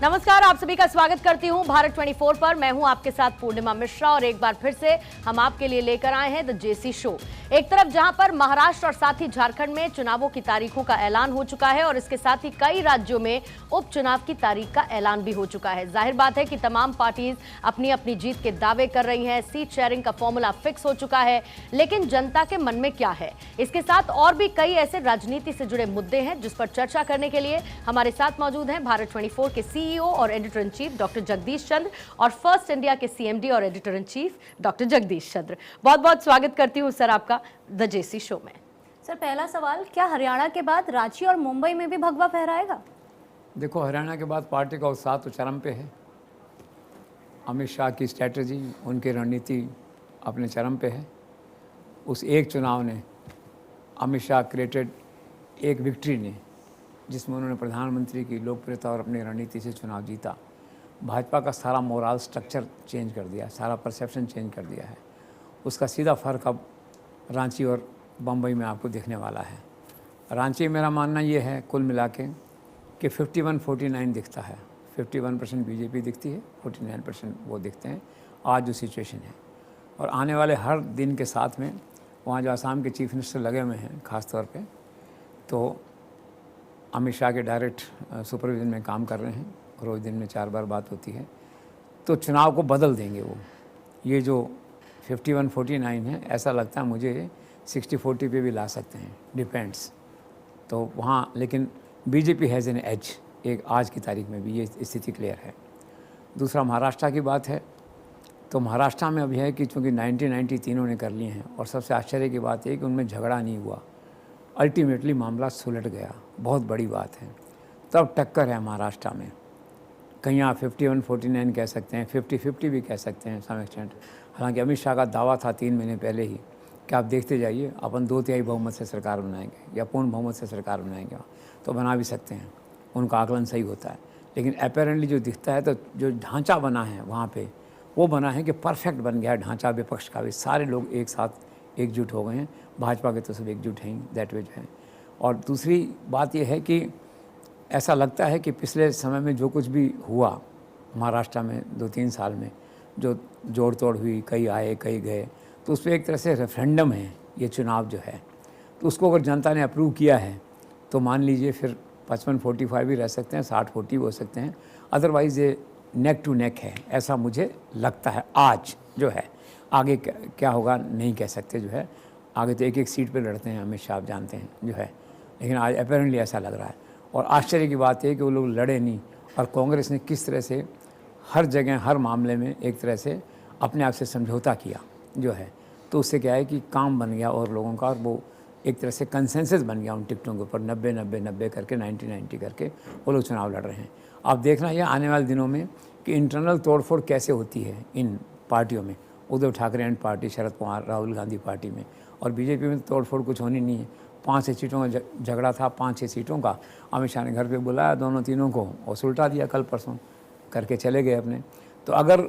नमस्कार, आप सभी का स्वागत करती हूं भारत 24 पर। मैं हूं आपके साथ पूर्णिमा मिश्रा और एक बार फिर से हम आपके लिए लेकर आए हैं द जेसी शो। एक तरफ जहां पर महाराष्ट्र और साथ ही झारखंड में चुनावों की तारीखों का ऐलान हो चुका है और इसके साथ ही कई राज्यों में उपचुनाव की तारीख का ऐलान भी हो चुका है। जाहिर बात है कि तमाम पार्टीज अपनी अपनी जीत के दावे कर रही हैं, सीट शेयरिंग का फॉर्मूला फिक्स हो चुका है, लेकिन जनता के मन में क्या है, इसके साथ और भी कई ऐसे राजनीति से जुड़े मुद्दे हैं जिस पर चर्चा करने के लिए हमारे साथ मौजूद हैं भारत 24 के सीईओ और editor in chief doctor Jagdish Chandra और फर्स्ट इंडिया के सीएमडी और editor in chief doctor Jagdish Chandra. बहुत बहुत स्वागत करती हूं सर आपका द जेसी शो में। सर, पहला सवाल, क्या हरियाणा के बाद रांची और मुंबई में भी भगवा फहराएगा? देखो, हरियाणा के बाद पार्टी का उत्साह तो चरम पे है। अमित शाह की स्ट्रैटेजी, उनकी रणनीति अपने चरम पे है। उस एक चुनाव ने अमित शाह क्रिएटेड एक विक्ट्री ने, जिसमें उन्होंने प्रधानमंत्री की लोकप्रियता और अपनी रणनीति से चुनाव जीता, भाजपा का सारा मोरल स्ट्रक्चर चेंज कर दिया, सारा परसेप्शन चेंज कर दिया है। उसका सीधा फ़र्क अब रांची और बम्बई में आपको दिखने वाला है। रांची मेरा मानना ये है कुल मिला के कि 51-49 दिखता है। 51% बीजेपी दिखती है, 49% वो दिखते हैं आज जो सिचुएशन है। और आने वाले हर दिन के साथ में वहाँ जो आसाम के चीफ मिनिस्टर लगे हुए हैं ख़ास तौर पे, तो अमित शाह के डायरेक्ट सुपरविजन में काम कर रहे हैं, रोज़ दिन में 4 बार बात होती है, तो चुनाव को बदल देंगे वो। ये जो 51-49 है, ऐसा लगता है मुझे 60-40 पे भी ला सकते हैं, डिपेंड्स। तो वहाँ लेकिन बीजेपी हैज़ एन एज, एक आज की तारीख में भी ये स्थिति क्लियर है। दूसरा महाराष्ट्र की बात है, तो महाराष्ट्र में अभी है कि चूँकि 90 तीनों ने कर लिए हैं और सबसे आश्चर्य की बात है कि उनमें झगड़ा नहीं हुआ, अल्टीमेटली मामला सुलट गया, बहुत बड़ी बात है। तब टक्कर है महाराष्ट्र में। कहीं आप 51-49 कह सकते हैं, 50-50 भी कह सकते हैं सम एक्सटेंट। हालांकि अमित शाह का दावा था 3 महीने पहले ही कि आप देखते जाइए, अपन 2/3 बहुमत से सरकार बनाएंगे या पूर्ण बहुमत से सरकार बनाएंगे, तो बना भी सकते हैं, उनका आकलन सही होता है। लेकिन अपेरेंटली जो दिखता है, तो जो ढांचा बना है वहाँ पर, वो बना है कि परफेक्ट बन गया है ढांचा विपक्ष का भी। सारे लोग एक साथ एकजुट हो गए हैं, भाजपा के तो सब एकजुट हैं, दैट वे है। और दूसरी बात यह है कि ऐसा लगता है कि पिछले समय में जो कुछ भी हुआ महाराष्ट्र में 2-3 साल में, जो जोड़ तोड़ हुई, कई आए कई गए, तो उस पर एक तरह से रेफरेंडम है ये चुनाव जो है। तो उसको अगर जनता ने अप्रूव किया है तो मान लीजिए फिर 55-45 भी रह सकते हैं, 60-40 भी हो सकते हैं। अदरवाइज़ ये नेक टू नेक है, ऐसा मुझे लगता है आज जो है। आगे क्या होगा नहीं कह सकते जो है, आगे तो एक सीट पे लड़ते हैं अमित शाह, आप जानते हैं जो है, लेकिन आज अपेरेंटली ऐसा लग रहा है। और आश्चर्य की बात है कि वो लोग लड़े नहीं, और कांग्रेस ने किस तरह से हर जगह हर मामले में एक तरह से अपने आप से समझौता किया जो है। तो उससे क्या है कि काम बन गया और लोगों का, और वो एक तरह से कंसेंसस बन गया उन टिकटों के ऊपर, 90-90-90 करके 90-90 करके वो लोग चुनाव लड़ रहे हैं। आप देखना ये आने वाले दिनों में कि इंटरनल तोड़फोड़ कैसे होती है इन पार्टियों में। Uddhav Thackeray and party, Sharad Pawar, Rahul Gandhi party में, और बीजेपी में तोड़फोड़ कुछ होनी नहीं है। 5-6 सीटों का झगड़ा था, 5-6 सीटों का। अमित शाह ने घर पे बुलाया दोनों तीनों को और सुलटा दिया, कल परसों करके चले गए अपने। तो अगर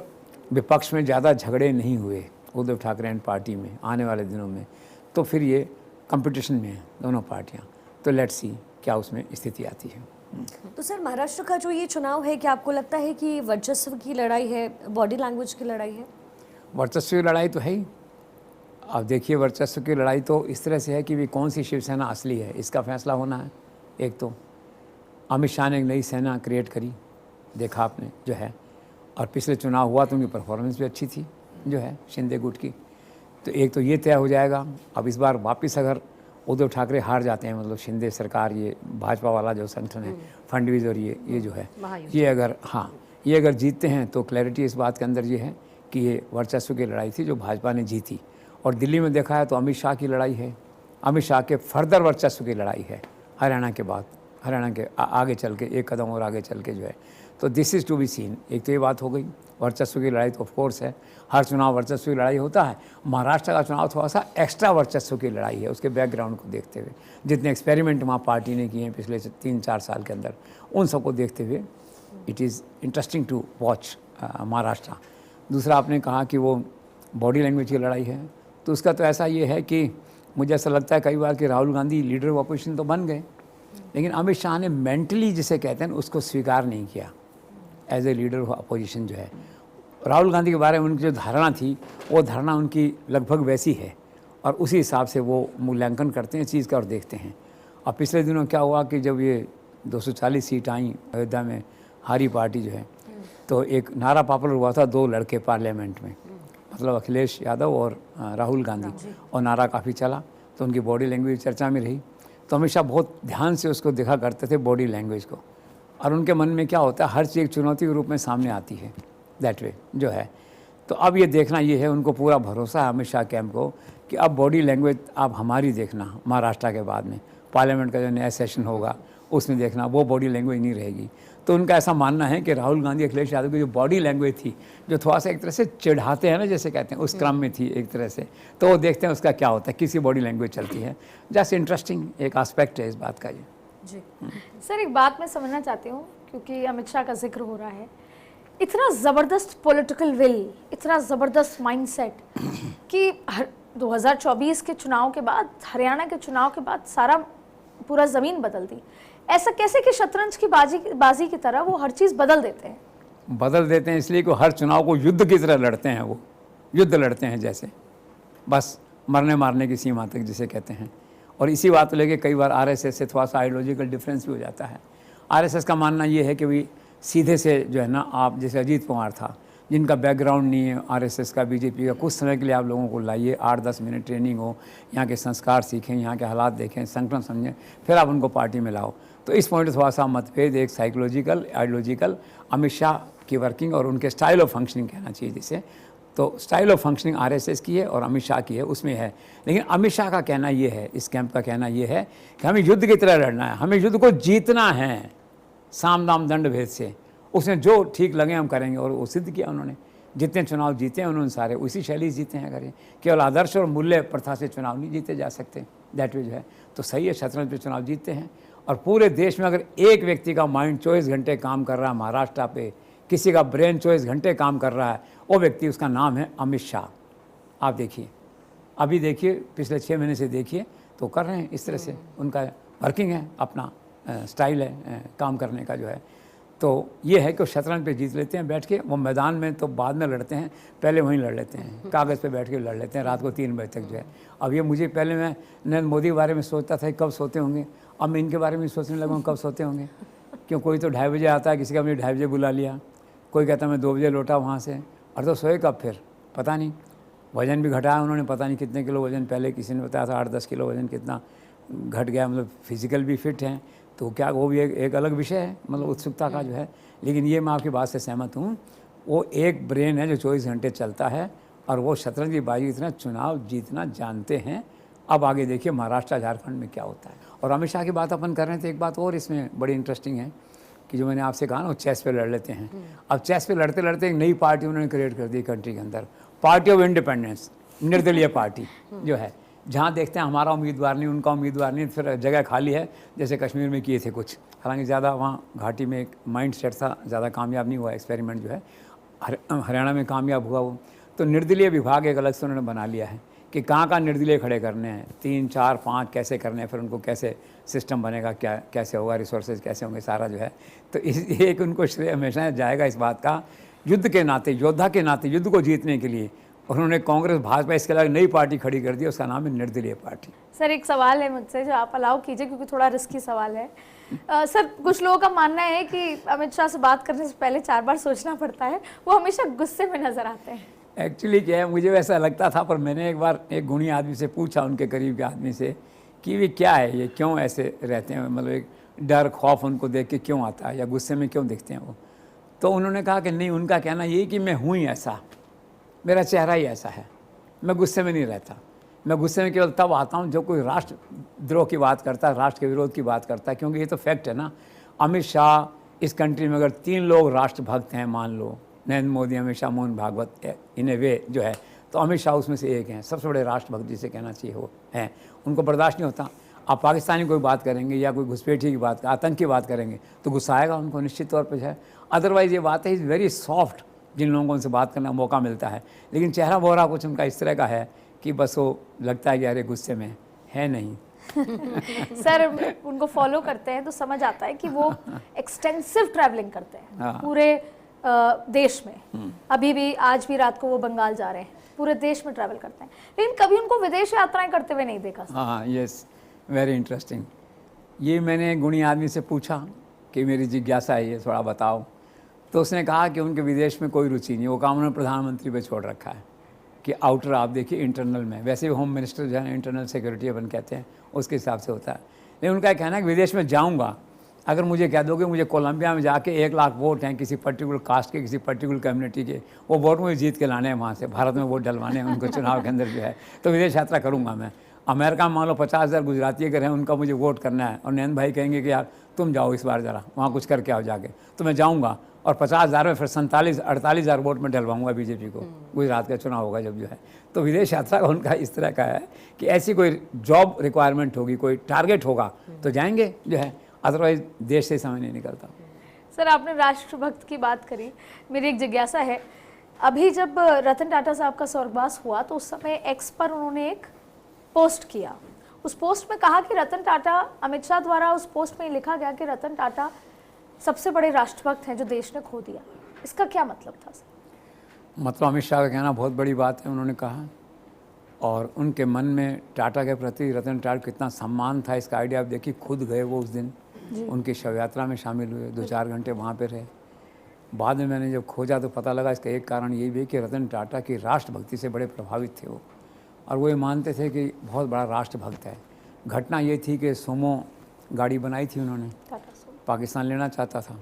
विपक्ष में ज़्यादा झगड़े नहीं हुए उद्धव ठाकरे एंड पार्टी में आने वाले दिनों में, तो फिर ये कंपटीशन में है दोनों पार्टियाँ। तो लेट्स सी क्या उसमें स्थिति आती है। तो सर, महाराष्ट्र का जो ये चुनाव है, क्या आपको लगता है कि वर्चस्व की लड़ाई है, बॉडी लैंग्वेज की लड़ाई है? वर्चस्व की लड़ाई तो है ही। अब देखिए, वर्चस्व की लड़ाई तो इस तरह से है कि भी कौन सी शिवसेना असली है, इसका फैसला होना है। एक तो अमित शाह ने एक नई सेना क्रिएट करी, देखा आपने जो है, और पिछले चुनाव हुआ तो उनकी परफॉर्मेंस भी अच्छी थी जो है, शिंदे गुट की। तो एक तो ये तय हो जाएगा। अब इस बार वापस अगर उद्धव ठाकरे हार जाते हैं, मतलब शिंदे सरकार, ये भाजपा वाला जो संगठन है, फडणवीस और ये जो है, ये अगर जीतते हैं तो क्लैरिटी इस बात के अंदर ये है कि ये वर्चस्व की लड़ाई थी जो भाजपा ने जीती। और दिल्ली में देखा है तो अमित शाह की लड़ाई है, अमित शाह के फर्दर वर्चस्व की लड़ाई है हरियाणा के बाद, हरियाणा के आगे चल के, एक कदम और आगे चल के जो है। तो this is to be seen. एक तो ये बात हो गई, वर्चस्व की लड़ाई तो ऑफ कोर्स है, हर चुनाव वर्चस्व की लड़ाई होता है। महाराष्ट्र का चुनाव थोड़ा सा एक्स्ट्रा वर्चस्व की लड़ाई है, उसके बैकग्राउंड को देखते हुए, जितने एक्सपेरिमेंट वहाँ पार्टी ने किए हैं पिछले 3-4 साल के अंदर, उन सबको देखते हुए it is interesting to watch Maharashtra. दूसरा आपने कहा कि वो बॉडी लैंग्वेज की लड़ाई है, तो उसका तो ऐसा ये है कि मुझे ऐसा लगता है कई बार कि Rahul Gandhi leader of opposition तो बन गए, लेकिन अमित शाह ने मेंटली जिसे कहते हैं उसको स्वीकार नहीं किया। As a leader of opposition जो है। राहुल गांधी के बारे में उनकी जो धारणा थी वो धारणा उनकी लगभग वैसी है और उसी हिसाब से वो मूल्यांकन करते हैं चीज़ का और देखते हैं। अब पिछले दिनों क्या हुआ कि जब ये 240 सीट आई अयोध्या में हारी पार्टी जो है, तो एक नारा पॉपुलर हुआ था 2 लड़के पार्लियामेंट में, मतलब अखिलेश यादव और राहुल गांधी, और नारा काफ़ी चला तो उनकी बॉडी लैंग्वेज चर्चा में रही। तो हमेशा बहुत ध्यान से उसको देखा करते थे बॉडी लैंग्वेज को, और उनके मन में क्या होता है हर चीज़ एक चुनौती के रूप में सामने आती है दैट वे जो है। तो अब ये देखना ये है, उनको पूरा भरोसा है अमित शाह कैंप को कि अब बॉडी लैंग्वेज आप हमारी देखना, महाराष्ट्र के बाद में पार्लियामेंट का जो नया सेशन होगा उसमें देखना, वो बॉडी लैंग्वेज नहीं रहेगी। तो उनका ऐसा मानना है कि राहुल गांधी अखिलेश यादव की जो बॉडी लैंग्वेज थी, जो थोड़ा सा एक तरह से चिढ़ाते हैं ना जैसे कहते हैं, उस क्रम में थी एक तरह से, तो वो देखते हैं उसका क्या होता है, किसी बॉडी लैंग्वेज चलती है। जस्ट इंटरेस्टिंग एक एस्पेक्ट है इस बात का ये। जी सर, एक बात मैं समझना चाहती हूँ क्योंकि अमित शाह का जिक्र हो रहा है, इतना ज़बरदस्त पॉलिटिकल विल, इतना ज़बरदस्त माइंडसेट कि 2024 के चुनाव के बाद, हरियाणा के चुनाव के बाद सारा पूरा ज़मीन बदल दी। ऐसा कैसे कि शतरंज की बाजी की तरह वो हर चीज़ बदल देते हैं? बदल देते हैं इसलिए कि हर चुनाव को युद्ध की तरह लड़ते हैं, वो युद्ध लड़ते हैं जैसे, बस मरने मारने की सीमा तक जिसे कहते हैं। और इसी बात को लेके कई बार आरएसएस से थोड़ा सा आइडियोलॉजिकल डिफरेंस भी हो जाता है। आरएसएस का मानना ये है कि भाई सीधे से जो है ना, आप जैसे अजीत पवार था, जिनका बैकग्राउंड नहीं है आरएसएस का, बीजेपी का, कुछ समय के लिए आप लोगों को लाइए, 8-10 मिनट ट्रेनिंग हो, यहाँ के संस्कार सीखें, यहाँ के हालात देखें, संगठन समझें, फिर आप उनको पार्टी में लाओ। तो इस पॉइंट थोड़ा सा मतभेद, एक साइकोलॉजिकल आइडियोलॉजिकल, अमित शाह की वर्किंग और उनके स्टाइल ऑफ फंक्शनिंग कहना चाहिए जिसे, तो स्टाइल ऑफ फंक्शनिंग आरएसएस की है और अमित शाह की है, उसमें है। लेकिन अमित शाह का कहना ये है, इस कैंप का कहना ये है कि हमें युद्ध की तरह लड़ना है, हमें युद्ध को जीतना है, साम दाम दंड भेद से, उसने जो ठीक लगे हम करेंगे। और वो सिद्ध किया उन्होंने, जितने चुनाव जीते हैं उन्होंने सारे उसी शैली जीते हैं। अगर केवल आदर्श और मूल्य प्रथा से चुनाव नहीं जीते जा सकते, दैट वे जो है तो सही है, शतरंज पे चुनाव जीतते हैं। और पूरे देश में अगर एक व्यक्ति का माइंड 24 घंटे काम कर रहा है महाराष्ट्र पे, किसी का ब्रेन 24 घंटे काम कर रहा है, वो व्यक्ति, उसका नाम है अमित शाह। आप देखिए, अभी देखिए, पिछले 6 महीने से देखिए तो कर रहे हैं इस तरह से, उनका वर्किंग है, अपना स्टाइल है काम करने का जो है। तो ये है कि वो शतरंज पे जीत लेते हैं बैठ के, वो मैदान में तो बाद में लड़ते हैं, पहले वहीं लड़ लेते हैं, कागज़ पे बैठ के लड़ लेते हैं रात को 3 बजे तक जो है। अब ये मुझे पहले मैं नरेंद्र मोदी के बारे में सोचता था कब सोते होंगे, अब मैं इनके बारे में सोचने लगा हूँ कब सोते होंगे। क्यों, कोई तो 2:30 बजे आता है, किसी का मुझे 2:30 बजे बुला लिया, कोई कहता मैं 2 बजे लौटा वहाँ से, और तो सोए कब फिर पता नहीं। वज़न भी घटाया उन्होंने, पता नहीं कितने किलो वज़न, पहले किसी ने बताया था 8-10 किलो वज़न कितना घट गया, मतलब फिजिकल भी फिट हैं, तो क्या वो भी एक अलग विषय है, मतलब उत्सुकता का जो है। लेकिन ये मैं आपकी बात से सहमत हूँ, वो एक ब्रेन है जो 24 घंटे चलता है, और वो शतरंज की बाजी इतना चुनाव जीतना जानते हैं। अब आगे देखिए महाराष्ट्र झारखंड में क्या होता है। और अमित शाह की बात अपन कर रहे थे, एक बात और इसमें बड़ी इंटरेस्टिंग है कि जो मैंने आपसे कहा ना, वो चेस पे लड़ लेते हैं। अब चेस पे लड़ते लड़ते एक नई पार्टी उन्होंने क्रिएट कर दी कंट्री के अंदर, पार्टी ऑफ इंडिपेंडेंस, निर्दलीय पार्टी जो है, जहाँ देखते हैं हमारा उम्मीदवार नहीं, उनका उम्मीदवार नहीं, फिर जगह खाली है, जैसे कश्मीर में किए थे कुछ। हालांकि ज़्यादा वहाँ घाटी में एक माइंड सेट था, ज़्यादा कामयाब नहीं हुआ एक्सपेरिमेंट जो है, हरियाणा में कामयाब हुआ वो। तो निर्दलीय विभाग एक अलग से उन्होंने बना लिया है कि कहाँ निर्दलीय खड़े करने हैं, 3, 4, 5 कैसे करने हैं, फिर उनको कैसे सिस्टम बनेगा, क्या कैसे होगा, रिसोर्सेज कैसे होंगे, सारा जो है। तो इस एक उनको श्रेय हमेशा जाएगा इस बात का, युद्ध के नाते, योद्धा के नाते, युद्ध को जीतने के लिए उन्होंने कांग्रेस भाजपा इसके अलावा नई पार्टी खड़ी कर दी, उसका नाम है निर्दलीय पार्टी। सर एक सवाल है मुझसे जो आप अलाउ कीजिए, क्योंकि थोड़ा रिस्की सवाल है। सर कुछ लोगों का मानना है कि अमित शाह से बात करने से पहले 4 बार सोचना पड़ता है, वो हमेशा गुस्से में नजर आते हैं। एक्चुअली क्या है, मुझे वैसा लगता था, पर मैंने एक बार एक गुणी आदमी से पूछा, उनके करीब के आदमी से, कि ये क्या है, ये क्यों ऐसे रहते हैं, मतलब एक डर खौफ उनको देख के क्यों आता है, या गुस्से में क्यों दिखते हैं वो। तो उन्होंने कहा कि नहीं, उनका कहना यही कि मैं हूँ ही ऐसा, मेरा चेहरा ही ऐसा है, मैं गुस्से में नहीं रहता। मैं गुस्से में केवल तब आता हूँ जो कोई राष्ट्र द्रोह की बात करता है, राष्ट्र के विरोध की बात करता है, क्योंकि ये तो फैक्ट है ना। अमित शाह इस कंट्री में अगर 3 लोग राष्ट्रभक्त हैं, मान लो नरेंद्र मोदी, अमित शाह, मोहन भागवत, इन ए वे जो है, तो अमित शाह उसमें से एक हैं, सबसे बड़े राष्ट्रभक्त जिसे कहना चाहिए वो हैं। उनको बर्दाश्त नहीं होता, आप पाकिस्तानी कोई बात करेंगे या कोई घुसपैठी की बात, आतंक की बात करेंगे तो गुस्सा आएगा उनको निश्चित तौर पर है। अदरवाइज़ ये बात है, इज़ वेरी सॉफ्ट, जिन लोगों को उनसे बात करने का मौका मिलता है। लेकिन चेहरा बोहरा कुछ उनका इस तरह का है कि बस वो लगता है कि अरे गुस्से में है नहीं, सर उनको फॉलो करते हैं तो समझ आता है कि वो एक्सटेंसिव ट्रैवलिंग करते हैं हाँ। पूरे देश में। अभी भी आज भी रात को वो बंगाल जा रहे हैं, पूरे देश में ट्रैवल करते हैं, लेकिन कभी उनको विदेश यात्राएं करते हुए नहीं देखा सर। हाँ, यस, वेरी इंटरेस्टिंग। ये मैंने गुणी आदमी से पूछा कि मेरी जिज्ञासा है ये, थोड़ा बताओ। तो उसने कहा कि उनके विदेश में कोई रुचि नहीं, वो काम उन्होंने प्रधानमंत्री पे छोड़ रखा है कि आउटर आप देखिए इंटरनल में, वैसे भी होम मिनिस्टर जो है इंटरनल सिक्योरिटी अपन कहते हैं उसके हिसाब से होता है। लेकिन उनका कहना है कि विदेश में जाऊंगा, अगर मुझे कह दोगे मुझे कोलंबिया में जाके 1 लाख वोट हैं किसी पर्टिकुलर कास्ट के, किसी पर्टिकुलर कम्युनिटी के, वो वोट मुझे जीत के लाने हैं वहाँ से, भारत में वोट डलवाने हैं उनको चुनाव के अंदर जो है, तो विदेश यात्रा करूँगा मैं। अमेरिका में मान लो 50,000 गुजराती अगर हैं, उनका मुझे वोट करना है और नैन भाई कहेंगे कि यार तुम जाओ इस बार ज़रा वहाँ कुछ करके आओ जाके, तो मैं जाऊँगा और 50,000 में फिर 47-48,000 वोट में डलवाऊँगा बीजेपी को, गुजरात का चुनाव होगा जब जो है। तो विदेश यात्रा का उनका इस तरह का है कि ऐसी कोई जॉब रिक्वायरमेंट होगी, कोई टारगेट होगा तो जाएंगे जो है, अदरवाइज देश से समय नहीं निकलता। सर आपने राष्ट्रभक्त की बात करी, मेरी एक जिज्ञासा है, अभी जब रतन टाटा साहब का स्वर्गवास हुआ तो उस समय एक्स पर उन्होंने एक पोस्ट किया, उस पोस्ट में कहा कि रतन टाटा, अमित शाह द्वारा उस पोस्ट में लिखा गया कि रतन टाटा सबसे बड़े राष्ट्रभक्त हैं जो देश ने खो दिया। इसका क्या मतलब था सर? मतलब अमित शाह का कहना बहुत बड़ी बात है, उन्होंने कहा, और उनके मन में टाटा के प्रति रतन टाटा कितना सम्मान था इसका आइडिया आप देखिए। खुद गए वो उस दिन, उनकी शव यात्रा में शामिल हुए, 2-4 घंटे वहाँ पे रहे। बाद में मैंने जब खोजा तो पता लगा इसका एक कारण ये भी कि रतन टाटा की राष्ट्रभक्ति से बड़े प्रभावित थे वो, और वो ये मानते थे कि बहुत बड़ा राष्ट्रभक्त है। घटना ये थी कि सोमो गाड़ी बनाई थी उन्होंने, पाकिस्तान लेना चाहता था।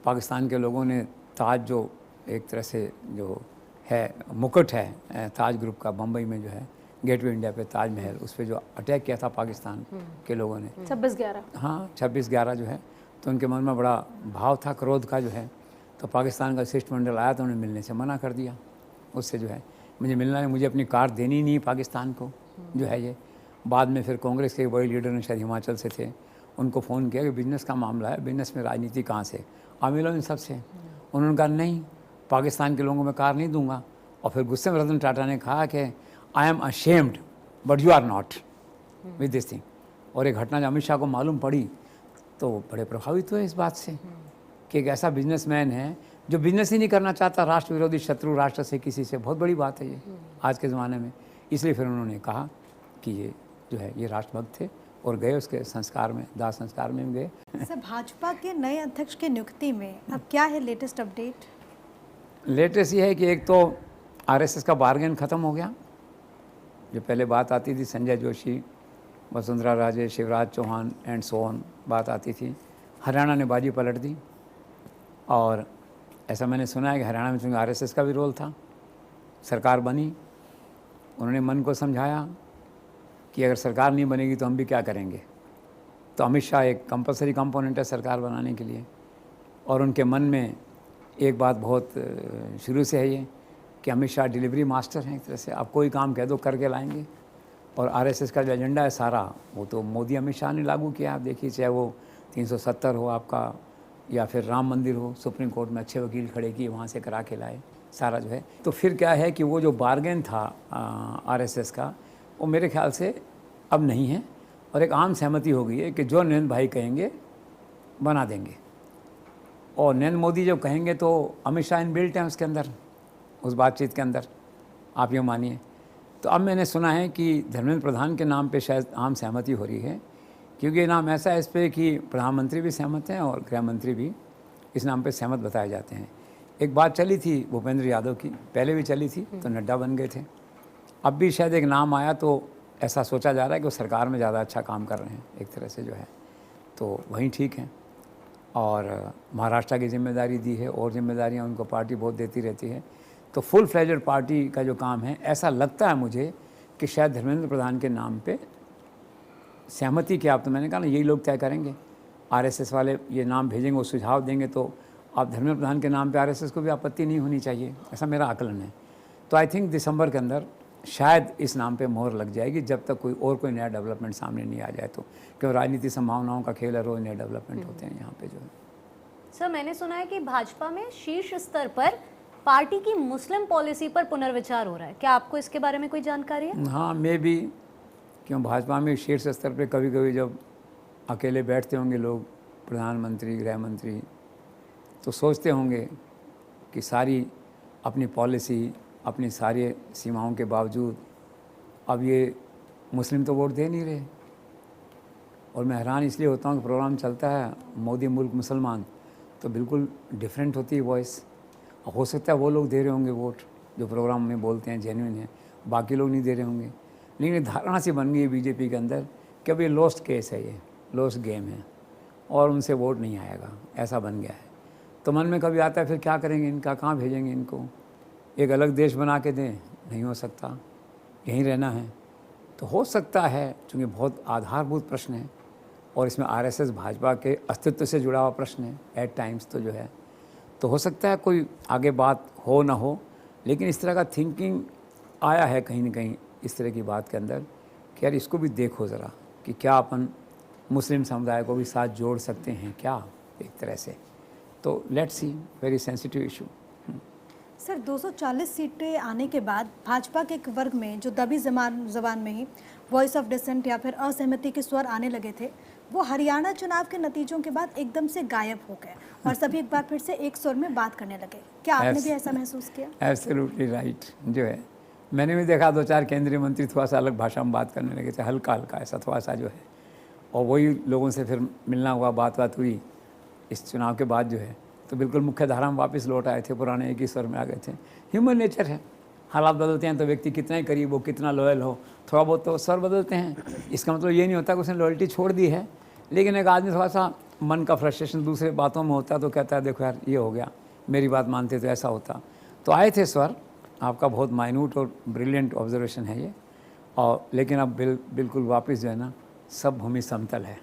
पाकिस्तान के लोगों ने ताज, जो एक तरह से जो है मुकुट है ताज ग्रुप का, बम्बई में जो है गेटवे इंडिया पे ताज महल, उस पर जो अटैक किया था पाकिस्तान के लोगों ने 26/11, हाँ 26/11 जो है, तो उनके मन में बड़ा भाव था क्रोध का जो है। तो पाकिस्तान का शिष्टमंडल आया तो उन्हें मिलने से मना कर दिया। उससे जो है मुझे मिलना है, मुझे अपनी कार देनी नहीं पाकिस्तान को जो है ये। बाद में फिर कांग्रेस के बड़े लीडर ने, शायद हिमाचल से थे, उनको फ़ोन किया कि बिजनेस का मामला है, बिजनेस में राजनीति कहाँ से, आप मिलो इन सब से। उन्होंने कहा नहीं, पाकिस्तान के लोगों को मैं कार नहीं दूंगा। और फिर गुस्से में रतन टाटा ने कहा कि I am ashamed but you are not with this thing. और एक घटना जब अमित शाह को मालूम पड़ी तो बड़े प्रभावित हुए इस बात से कि एक ऐसा बिजनेसमैन है जो बिजनेस ही नहीं करना चाहता, राष्ट्र विरोधी, शत्रु राष्ट्र से किसी से। बहुत बड़ी बात है ये आज के ज़माने में। इसलिए फिर उन्होंने कहा कि ये जो है ये राष्ट्रभक्त थे और गए उसके संस्कार में, दाह संस्कार में गए। सर भाजपा के नए अध्यक्ष की नियुक्ति में अब क्या है लेटेस्ट अपडेट? लेटेस्ट ये है कि एक तो आरएसएस का बार्गेन ख़त्म हो गया। जो पहले बात आती थी Sanjay Joshi, Vasundhara Raje, Shivraj Chauhan and so on बात आती थी, हरियाणा ने बाजी पलट दी। और ऐसा मैंने सुना है कि हरियाणा में चूँकि आरएसएस का भी रोल था, सरकार बनी, उन्होंने मन को समझाया कि अगर सरकार नहीं बनेगी तो हम भी क्या करेंगे। तो अमित शाह एक कंपलसरी कंपोनेंट है सरकार बनाने के लिए। और उनके मन में एक बात बहुत शुरू से है ये कि अमित शाह डिलीवरी मास्टर हैं एक तरह से, आप कोई काम कह दो करके लाएंगे। और आरएसएस का जो एजेंडा है सारा, वो तो मोदी अमित शाह ने लागू किया। आप देखिए, चाहे वो 370 हो आपका, या फिर राम मंदिर हो, सुप्रीम कोर्ट में अच्छे वकील खड़े किए, वहाँ से करा के लाए सारा जो है। तो फिर क्या है कि वो जो बार्गेन था आरएसएस का, वो मेरे ख्याल से अब नहीं है, और एक आम सहमति हो गई है कि जो नरेंद्र भाई कहेंगे बना देंगे। और नरेंद्र मोदी जब कहेंगे तो अमित शाह इनबिल्ट हैं उसके अंदर, उस बातचीत के अंदर, आप ये मानिए। तो अब मैंने सुना है कि धर्मेंद्र प्रधान के नाम पे शायद आम सहमति हो रही है, क्योंकि ये नाम ऐसा है इस पर कि प्रधानमंत्री भी सहमत हैं और गृह मंत्री भी इस नाम पे सहमत बताए जाते हैं। एक बात चली थी भूपेंद्र यादव की, पहले भी चली थी, तो नड्डा बन गए थे। अब भी शायद एक नाम आया तो ऐसा सोचा जा रहा है कि वो सरकार में ज़्यादा अच्छा काम कर रहे हैं एक तरह से जो है, तो वहीं ठीक है। और महाराष्ट्र की जिम्मेदारी दी है, और जिम्मेदारियां उनको पार्टी बहुत देती रहती है। तो फुल फ्लेजेड पार्टी का जो काम है, ऐसा लगता है मुझे कि शायद धर्मेंद्र प्रधान के नाम पे सहमति के, आप तो मैंने कहा ना, यही लोग तय करेंगे। आरएसएस वाले ये नाम भेजेंगे, वो सुझाव देंगे, तो आप धर्मेंद्र प्रधान के नाम पे आरएसएस को भी आपत्ति नहीं होनी चाहिए, ऐसा मेरा आकलन है। तो आई थिंक दिसंबर के अंदर शायद इस नाम पे मोहर लग जाएगी, जब तक कोई नया डेवलपमेंट सामने नहीं आ जाए। तो क्योंकि राजनीति संभावनाओं का खेल है, रोज नए डेवलपमेंट होते हैं यहाँ पे जो है। सर मैंने सुना है कि भाजपा में शीर्ष स्तर पर पार्टी की मुस्लिम पॉलिसी पर पुनर्विचार हो रहा है, क्या आपको इसके बारे में कोई जानकारी है? हाँ, मे बी क्यों भाजपा में शीर्ष स्तर पे कभी कभी जब अकेले बैठते होंगे लोग, प्रधानमंत्री, गृह मंत्री, तो सोचते होंगे कि सारी अपनी पॉलिसी, अपनी सारी सीमाओं के बावजूद अब ये मुस्लिम तो वोट दे नहीं रहे। और मैं हैरान इसलिए होता हूँ कि प्रोग्राम चलता है मोदी मुल्क मुसलमान, तो बिल्कुल डिफरेंट होती है वॉइस। हो सकता है वो लोग दे रहे होंगे वोट जो प्रोग्राम में बोलते हैं जेन्युइन है, बाकी लोग नहीं दे रहे होंगे। लेकिन धारणा सी बन गई है बीजेपी के अंदर कि अब ये लॉस्ट केस है, ये लॉस्ट गेम है और उनसे वोट नहीं आएगा, ऐसा बन गया है। तो मन में कभी आता है फिर क्या करेंगे इनका, कहाँ भेजेंगे इनको, एक अलग देश बना के दें, नहीं हो सकता, यहीं रहना है। तो हो सकता है, चूँकि बहुत आधारभूत प्रश्न है और इसमें आरएसएस भाजपा के अस्तित्व से जुड़ा हुआ प्रश्न है एट टाइम्स, तो जो है तो हो सकता है कोई आगे बात हो ना हो, लेकिन इस तरह का थिंकिंग आया है कहीं ना कहीं इस तरह की बात के अंदर कि यार इसको भी देखो ज़रा कि क्या अपन मुस्लिम समुदाय को भी साथ जोड़ सकते हैं क्या एक तरह से। तो let's see, very sensitive issue. Sir 240 सीटें आने के बाद भाजपा के एक वर्ग में जो दबी जबान में ही वॉइस ऑफ डिसेंट या फिर असहमति के स्वर आने लगे थे, वो हरियाणा चुनाव के नतीजों के बाद एकदम से गायब हो गए और सभी एक बार फिर से एक स्वर में बात करने लगे। क्या आपने भी ऐसा महसूस किया? Absolutely right. जो है मैंने भी देखा 2-4 केंद्रीय मंत्री थोड़ा सा अलग भाषा में बात करने लगे थे, हल्का हल्का ऐसा थोड़ा सा जो है, और वही लोगों से फिर मिलना हुआ, बात हुई इस चुनाव के बाद जो है, तो बिल्कुल मुख्य धारा में वापस लौट आए थे, पुराने एक ही स्वर में आ गए थे। ह्यूमन नेचर है, हालात बदलते हैं तो व्यक्ति कितना ही करीब हो, कितना लॉयल हो, थोड़ा बहुत तो स्वर बदलते हैं। इसका मतलब ये नहीं होता कि उसने लॉयल्टी छोड़ दी है, लेकिन एक आदमी थोड़ा सा मन का फ्रस्ट्रेशन दूसरे बातों में होता है तो कहता है देखो यार ये हो गया, मेरी बात मानते तो ऐसा होता। तो आए थे स्वर, आपका बहुत माइन्यूट और ब्रिलियंट ऑब्जर्वेशन है ये, और लेकिन अब बिल्कुल वापस जो है ना सब भूमि समतल है।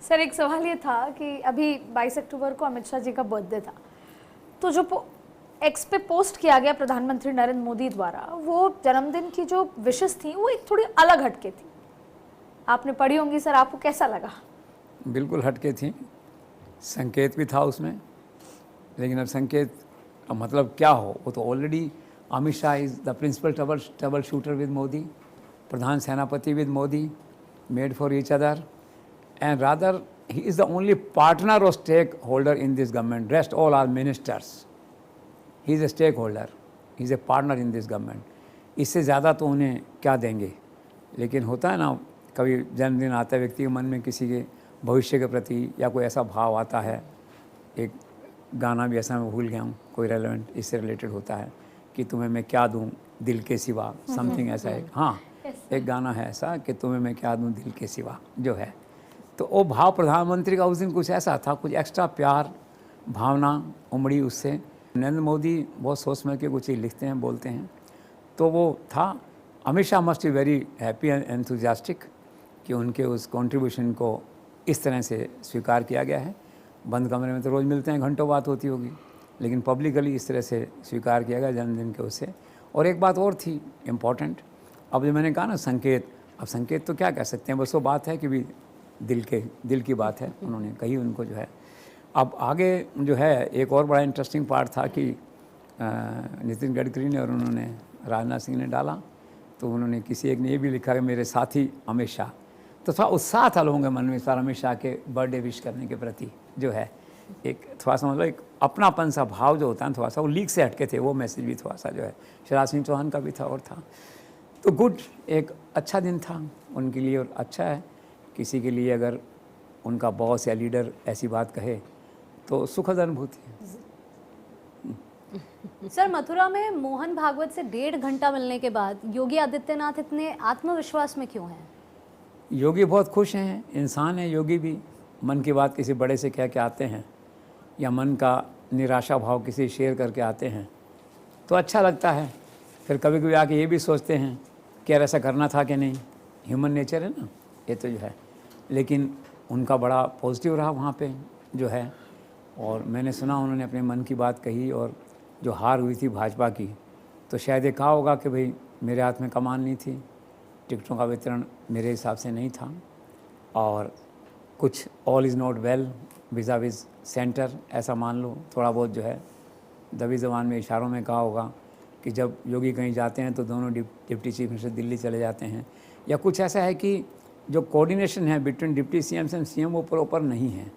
सर एक सवाल ये था कि अभी 22 अक्टूबर को अमित शाह जी का बर्थडे था, तो जो एक्स पे पोस्ट किया गया प्रधानमंत्री नरेंद्र मोदी द्वारा, वो जन्मदिन की जो विशेष थी वो एक थोड़ी अलग हटके थी। आपने पढ़ी होंगी सर, आपको कैसा लगा? बिल्कुल हटके थी, संकेत भी था उसमें, लेकिन अब संकेत का मतलब क्या हो, वो तो already Amit Shah is the principal trouble shooter with Modi, प्रधान सेनापति with Modi, made for each other, and rather he is the only partner or stakeholder in this government. Rest all are ministers. He is a stakeholder. He is a partner in this government. इससे ज़्यादा तो उन्हें क्या देंगे। लेकिन होता है ना, कभी जन्मदिन आता है व्यक्ति के मन में किसी के भविष्य के प्रति या कोई ऐसा भाव आता है। एक गाना भी ऐसा मैं भूल गया हूँ, कोई रेलेवेंट इससे रिलेटेड होता है कि तुम्हें मैं क्या दूँ दिल के सिवा, समथिंग ऐसा है। हाँ, एक गाना है ऐसा कि तुम्हें मैं क्या दूँ दिल के सिवा जो है। तो वो भाव प्रधानमंत्री का उस दिन कुछ ऐसा था, कुछ एक्स्ट्रा प्यार भावना उमड़ी उससे। नरेंद्र मोदी बहुत सोच समझ के कुछ चीज़ लिखते हैं, बोलते हैं, तो वो था। Amit Shah must be very happy and enthusiastic कि उनके उस कंट्रीब्यूशन को इस तरह से स्वीकार किया गया है। बंद कमरे में तो रोज़ मिलते हैं, घंटों बात होती होगी, लेकिन पब्लिकली इस तरह से स्वीकार किया गया जन्मदिन के उससे। और एक बात और थी इम्पॉर्टेंट, अब जो मैंने कहा ना संकेत, अब संकेत तो क्या कह सकते हैं, बस वो बात है कि भी दिल की बात है, उन्होंने कही उनको जो है। अब आगे जो है एक और बड़ा इंटरेस्टिंग पार्ट था कि नितिन गडकरी ने और उन्होंने राजनाथ सिंह ने डाला, तो उन्होंने किसी एक ने ये भी लिखा कि मेरे साथी अमित शाह। तो थोड़ा उत्साह था लोगों के मन में इस बार अमित शाह के बर्थडे विश करने के प्रति जो है, एक थोड़ा सा मतलब एक अपनापन सा भाव जो होता है थोड़ा सा, वो लीक से हटके थे, वो मैसेज भी थोड़ा सा जो है शिवराज सिंह चौहान का भी था और था। तो गुड, एक अच्छा दिन था उनके लिए, और अच्छा है किसी के लिए अगर उनका बॉस या लीडर ऐसी बात कहे तो सुखद अनुभूति है। सर मथुरा में मोहन भागवत से 1.5 घंटा मिलने के बाद योगी आदित्यनाथ इतने आत्मविश्वास में क्यों हैं? योगी बहुत खुश हैं, इंसान है योगी भी। मन की बात किसी बड़े से कह के आते हैं या मन का निराशा भाव किसी शेयर करके आते हैं तो अच्छा लगता है। फिर कभी कभी आके ये भी सोचते हैं कि यार ऐसा करना था कि नहीं, ह्यूमन नेचर है ना ये तो जो है। लेकिन उनका बड़ा पॉजिटिव रहा वहाँ पे जो है, और मैंने सुना उन्होंने अपने मन की बात कही। और जो हार हुई थी भाजपा की, तो शायद ये कहा होगा कि भाई मेरे हाथ में कमान नहीं थी, टिकटों का वितरण मेरे हिसाब से नहीं था, और कुछ all is not well visa विज़ centre, ऐसा मान लो। थोड़ा बहुत जो है दबी ज़बान में इशारों में कहा होगा, कि जब योगी कहीं जाते हैं तो दोनों डिप्टी चीफ मिनिस्टर दिल्ली चले जाते हैं, या कुछ ऐसा है कि जो कोऑर्डिनेशन है between deputy CM and CM वो प्रॉपर नहीं है,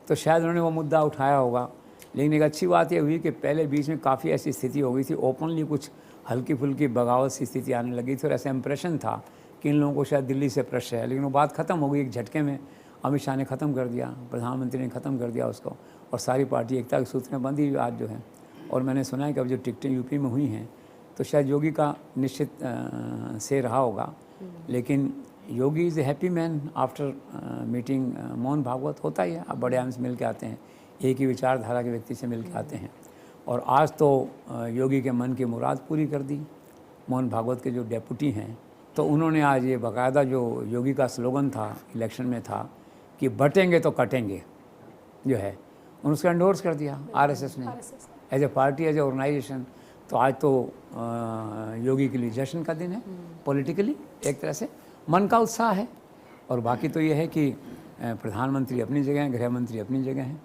तो शायद उन्होंने वो मुद्दा उठाया होगा। लेकिन एक अच्छी बात ये हुई कि पहले बीच में काफ़ी ऐसी स्थिति हो गई थी, ओपनली कुछ हल्की फुल्की बगावत सी स्थिति आने लगी थी और ऐसा इंप्रेशन था कि इन लोगों को शायद दिल्ली से प्रश्न है, लेकिन वो बात ख़त्म हो गई एक झटके में। अमित शाह ने ख़त्म कर दिया, प्रधानमंत्री ने ख़त्म कर दिया उसको, और सारी पार्टी एकता के सूत्र में बंधी हुई आज जो है। और मैंने सुना है कि अब जो टिकटें यूपी में हुई हैं तो शायद योगी का निश्चित से रहा होगा, लेकिन Yogi is a happy man after meeting Mohan Bhagwat. होता ही है, आप बड़े आदमी से मिल के आते हैं, एक ही विचारधारा के व्यक्ति से मिल के आते हैं, और आज तो योगी के मन की मुराद पूरी कर दी मोहन भागवत के जो डेपुटी हैं। तो उन्होंने आज ये बाकायदा जो योगी का स्लोगन था इलेक्शन में था कि बटेंगे तो कटेंगे जो है, उन्होंने उसका एंडोर्स कर दिया आरएसएस ने as a party, as a organisation. तो आज तो योगी के लिए जश्न का दिन है, पॉलिटिकली एक तरह से मन का उत्साह है। और बाकी तो ये है कि प्रधानमंत्री अपनी जगह हैं, गृह मंत्री अपनी जगह हैं,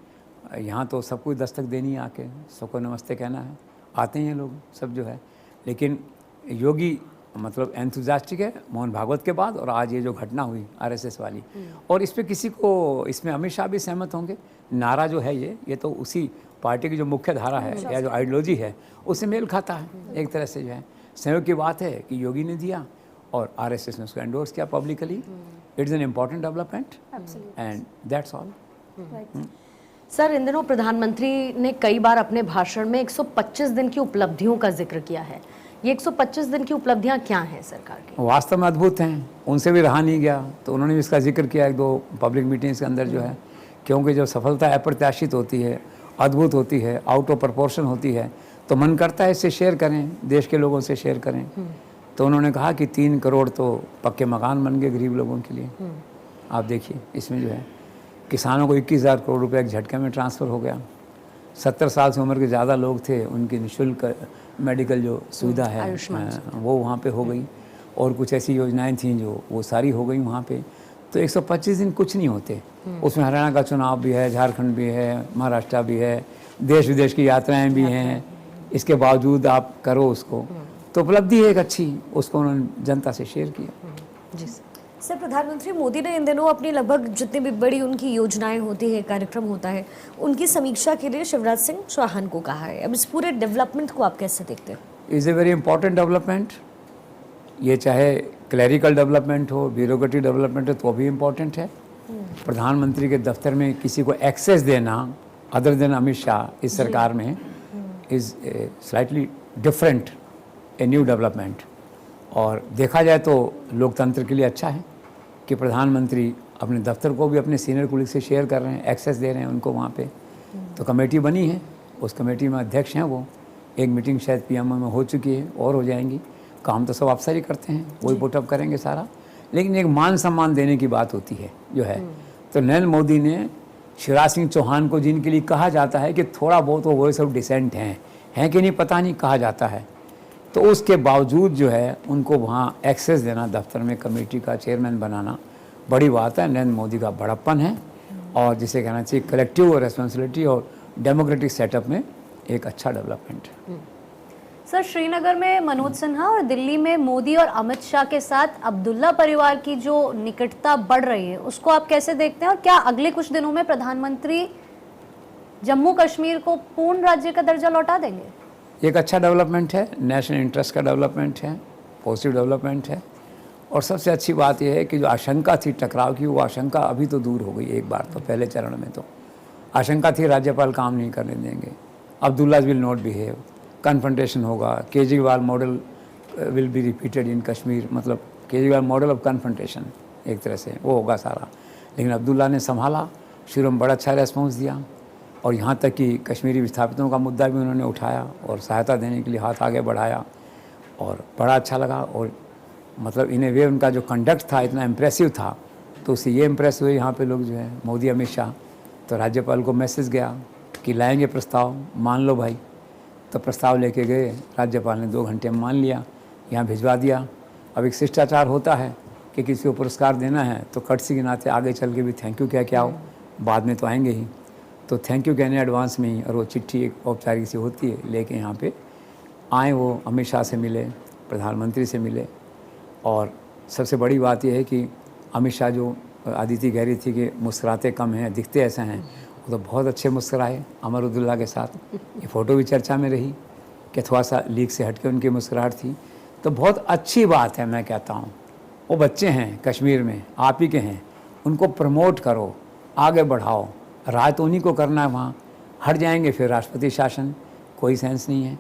यहाँ तो सबको दस्तक देनी है, आके सबको नमस्ते कहना है, आते हैं लोग सब जो है। लेकिन योगी मतलब एंथुजियास्टिक है मोहन भागवत के बाद, और आज ये जो घटना हुई आरएसएस वाली, और इस पे किसी को, इसमें अमित शाह भी सहमत होंगे। नारा जो है ये तो उसी पार्टी की जो मुख्य धारा है या जो आइडियोलॉजी है उससे मेल खाता है एक तरह से जो है। सहयोग की बात है कि योगी ने दिया और आरएसएस ने उसको एंडोर्स किया publicly. It is an important development and that's all. Sir, इन दिनों प्रधानमंत्री ने कई बार अपने भाषण में 125 दिन की उपलब्धियों का जिक्र किया है। ये 125 दिन की उपलब्धियां क्या हैं सरकार की? वास्तव में अद्भुत हैं, उनसे भी रहा नहीं गया, तो उन्होंने भी इसका जिक्र किया एक दो पब्लिक मीटिंग्स के अंदर जो है। क्योंकि जो सफलता अप्रत्याशित होती है, अद्भुत होती है, आउट ऑफ प्रपोर्शन होती है, तो मन करता है इससे शेयर करें, देश के लोगों से शेयर करें। तो उन्होंने कहा कि 3 करोड़ तो पक्के मकान बन गए गरीब लोगों के लिए। आप देखिए इसमें जो है किसानों को 21,000 करोड़ रुपए एक झटके में ट्रांसफ़र हो गया। 70 साल से उम्र के ज़्यादा लोग थे, उनकी निःशुल्क मेडिकल जो सुविधा है वो वहाँ पे हो गई, और कुछ ऐसी योजनाएं थीं जो वो सारी हो गई वहाँ पे। तो 125 दिन कुछ नहीं होते, उसमें हरियाणा का चुनाव भी है, झारखंड भी है, महाराष्ट्र भी है, देश विदेश की यात्राएं भी हैं, इसके बावजूद आप करो उसको, तो उपलब्धि है एक अच्छी, उसको उन्होंने जनता से शेयर किया। जी सर, प्रधानमंत्री मोदी ने इन दिनों अपनी लगभग जितनी भी बड़ी उनकी योजनाएं होती है, कार्यक्रम होता है, उनकी समीक्षा के लिए शिवराज सिंह चौहान को कहा है। अब इस पूरे डेवलपमेंट को आप कैसे देखते हैं? Is a very important development. ये चाहे क्लैरिकल डेवलपमेंट हो, ब्यूरोक्रेटिक डेवलपमेंट हो, तो भी इम्पॉर्टेंट है। प्रधानमंत्री के दफ्तर में किसी को एक्सेस देना अदर देन अमित शाह इस सरकार में is slightly different, a new development. और देखा जाए तो लोकतंत्र के लिए अच्छा है कि प्रधानमंत्री अपने दफ्तर को भी अपने सीनियर कुलीग से शेयर कर रहे हैं, एक्सेस दे रहे हैं उनको वहाँ पे। तो कमेटी बनी है, उस कमेटी में अध्यक्ष हैं वो। एक मीटिंग शायद पीएमओ में हो चुकी है और हो जाएंगी। काम तो सब अफसर ही करते हैं, वही पुटअप करेंगे सारा, लेकिन एक मान सम्मान देने की बात होती है जो है। तो नरेंद्र मोदी ने शिवराज सिंह चौहान को, जिनके लिए कहा जाता है कि थोड़ा बहुत वो वॉइस ऑफ डिसेंट हैं कि नहीं पता नहीं, कहा जाता है, तो उसके बावजूद जो है उनको वहाँ एक्सेस देना, दफ्तर में कमेटी का चेयरमैन बनाना बड़ी बात है। नरेंद्र मोदी का बड़प्पन है, और जिसे कहना चाहिए कलेक्टिव रेस्पॉन्सिबिलिटी और डेमोक्रेटिक सेटअप में एक अच्छा डेवलपमेंट है। सर, श्रीनगर में मनोज सिन्हा और दिल्ली में मोदी और अमित शाह के साथ अब्दुल्ला परिवार की जो निकटता बढ़ रही है, उसको आप कैसे देखते हैं? और क्या अगले कुछ दिनों में प्रधानमंत्री जम्मू कश्मीर को पूर्ण राज्य का दर्जा लौटा देंगे? एक अच्छा डेवलपमेंट है, नेशनल इंटरेस्ट का डेवलपमेंट है, पॉजिटिव डेवलपमेंट है। और सबसे अच्छी बात यह है कि जो आशंका थी टकराव की, वो आशंका अभी तो दूर हो गई एक बार। तो पहले चरण में तो आशंका थी राज्यपाल काम नहीं करने देंगे, Abdullah will not behave, confrontation होगा, Kejriwal model will be repeated in Kashmir, मतलब केजरीवाल मॉडल ऑफ कन्फ्रंटेशन एक तरह से वो होगा सारा। लेकिन अब्दुल्ला ने संभाला, शुरू में बड़ा अच्छा रेस्पॉन्स दिया, और यहाँ तक कि कश्मीरी विस्थापितों का मुद्दा भी उन्होंने उठाया और सहायता देने के लिए हाथ आगे बढ़ाया, और बड़ा अच्छा लगा। और मतलब इन ए वे उनका जो कंडक्ट था इतना इम्प्रेसिव था, तो उससे ये इम्प्रेस हुए यहाँ पे लोग जो है मोदी अमित शाह। तो राज्यपाल को मैसेज गया कि लाएंगे प्रस्ताव, मान लो भाई। तो प्रस्ताव लेके गए, राज्यपाल ने 2 घंटे में मान लिया, यहाँ भिजवा दिया। अब एक शिष्टाचार होता है कि किसी को पुरस्कार देना है तो कटसी के नाते आगे चल के भी थैंक यू कह के आओ, बाद में तो आएंगे ही। तो थैंक यू कहने एडवांस में ही, और वो चिट्ठी एक औपचारिक सी होती है लेके यहाँ पे आए वो अमित शाह से मिले, प्रधानमंत्री से मिले। और सबसे बड़ी बात यह है कि अमित शाह जो अदिति कह रही थी कि मुस्कुराते कम हैं, दिखते ऐसे हैं, वो तो बहुत अच्छे मुस्कुराए अमर अब्दुल्ला के साथ। ये फ़ोटो भी चर्चा में रही कि थोड़ा सा लीक से हटके उनकी मुस्कुराहट थी। तो बहुत अच्छी बात है, मैं कहता हूँ। वो बच्चे हैं कश्मीर में, आप ही के हैं, उनको प्रमोट करो, आगे बढ़ाओ। राज तो उन्हीं को करना है वहाँ। हट जाएंगे फिर राष्ट्रपति शासन, कोई सेंस नहीं है।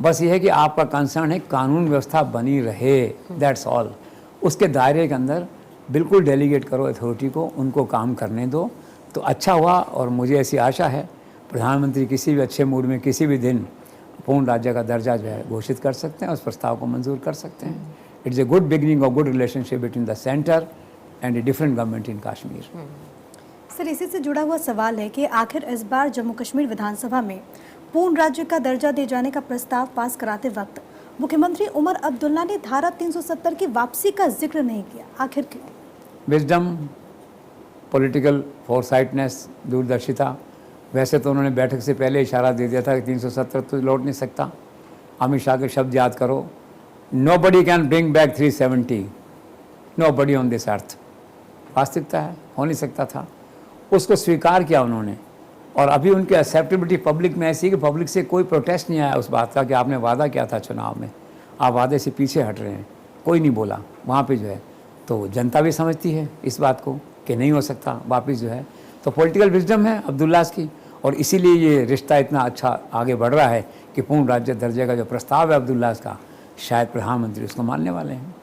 बस ये है कि आपका कंसर्न है कानून व्यवस्था बनी रहे, दैट्स ऑल। उसके दायरे के अंदर बिल्कुल डेलीगेट करो अथॉरिटी को, उनको काम करने दो तो अच्छा हुआ। और मुझे ऐसी आशा है प्रधानमंत्री किसी भी अच्छे मूड में किसी भी दिन पूर्ण राज्य का दर्जा जो है घोषित कर सकते हैं, उस प्रस्ताव को मंजूर कर सकते हैं। It's a good beginning of good relationship between the centre and a different government in Kashmir. Sir, इसी से जुड़ा हुआ सवाल है कि आखिर इस बार जम्मू कश्मीर विधानसभा में पूर्ण राज्य का दर्जा दिए जाने का प्रस्ताव पास कराते वक्त मुख्यमंत्री उमर अब्दुल्ला ने धारा 370 की वापसी का जिक्र नहीं किया, आखिर क्यों? विजडम, पॉलिटिकल फोरसाइटनेस, दूरदर्शिता। वैसे तो उन्होंने बैठक से पहले इशारा दे दिया था कि 370 तो लौट नहीं सकता। अमित शाह के शब्द याद करो, nobody can bring back 370, nobody on this earth. वास्तविकता है, हो नहीं सकता था। उसको स्वीकार किया उन्होंने। और अभी उनकी एक्सेप्टेबिलिटी पब्लिक में ऐसी कि पब्लिक से कोई प्रोटेस्ट नहीं आया उस बात का कि आपने वादा किया था चुनाव में, आप वादे से पीछे हट रहे हैं। कोई नहीं बोला वहाँ पे जो है। तो जनता भी समझती है इस बात को कि नहीं हो सकता वापस जो है। तो पॉलिटिकल विजडम है अब्दुल्लास की, और इसीलिए ये रिश्ता इतना अच्छा आगे बढ़ रहा है कि पूर्ण राज्य दर्जे का जो प्रस्ताव है अब्दुल्लास का, शायद प्रधानमंत्री उसको मानने वाले हैं।